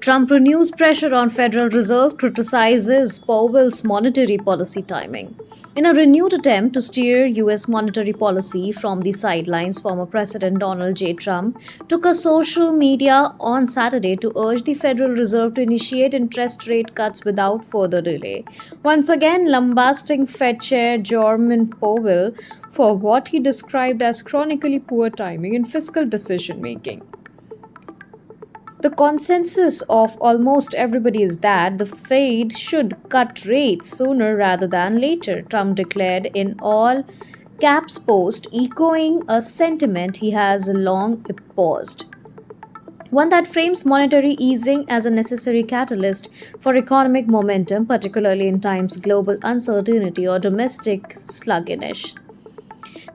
Trump renews pressure on Federal Reserve, criticizes Powell's monetary policy timing. In a renewed attempt to steer U.S. monetary policy from the sidelines, former President Donald J. Trump took to social media on Saturday to urge the Federal Reserve to initiate interest rate cuts without further delay. Once again, lambasting Fed Chair Jerome Powell for what he described as chronically poor timing in fiscal decision making. The consensus of almost everybody is that the Fed should cut rates sooner rather than later, Trump declared in all caps post, echoing a sentiment he has long opposed. One that frames monetary easing as a necessary catalyst for economic momentum, particularly in times of global uncertainty or domestic sluggishness.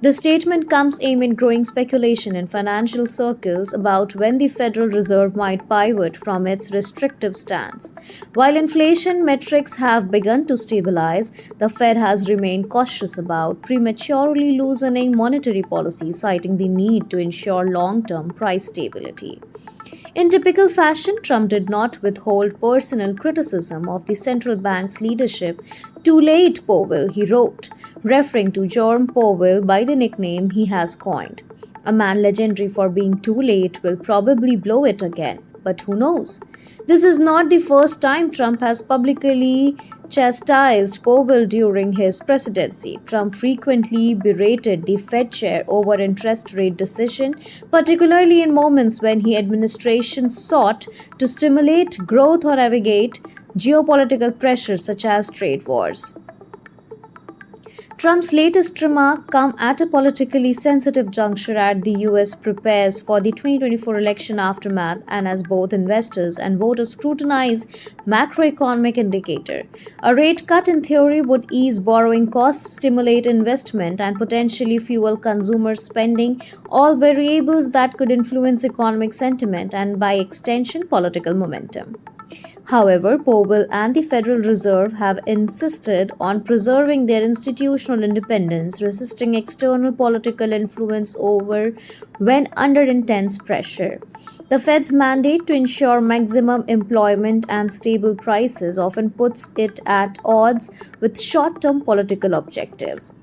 The statement comes amid growing speculation in financial circles about when the Federal Reserve might pivot from its restrictive stance. While inflation metrics have begun to stabilize, the Fed has remained cautious about prematurely loosening monetary policy, citing the need to ensure long term price stability. In typical fashion, Trump did not withhold personal criticism of the central bank's leadership. Too late, Powell, he wrote, referring to Jerome Powell by the nickname he has coined. A man legendary for being too late will probably blow it again, but who knows? This is not the first time Trump has publicly chastised Powell during his presidency. Trump frequently berated the Fed chair over interest rate decision, particularly in moments when his administration sought to stimulate growth or navigate geopolitical pressures such as trade wars. Trump's latest remark come at a politically sensitive juncture as the US prepares for the 2024 election aftermath and as both investors and voters scrutinize macroeconomic indicator. A rate cut in theory would ease borrowing costs, stimulate investment and potentially fuel consumer spending, all variables that could influence economic sentiment and by extension political momentum. However, Powell and the Federal Reserve have insisted on preserving their institutional independence, resisting external political influence over when under intense pressure. The Fed's mandate to ensure maximum employment and stable prices often puts it at odds with short-term political objectives.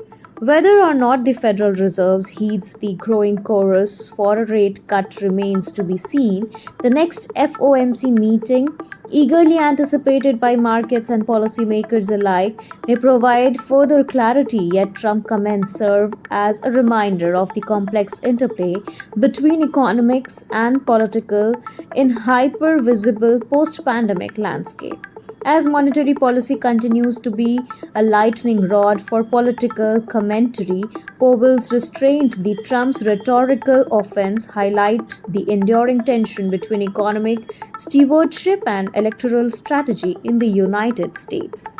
Whether or not the Federal Reserve heeds the growing chorus for a rate cut remains to be seen. The next FOMC meeting, eagerly anticipated by markets and policymakers alike, may provide further clarity, yet Trump comments serve as a reminder of the complex interplay between economics and political in hyper-visible post-pandemic landscape. As monetary policy continues to be a lightning rod for political commentary, Powell's restraint, the Trump's rhetorical offense highlight the enduring tension between economic stewardship and electoral strategy in the United States.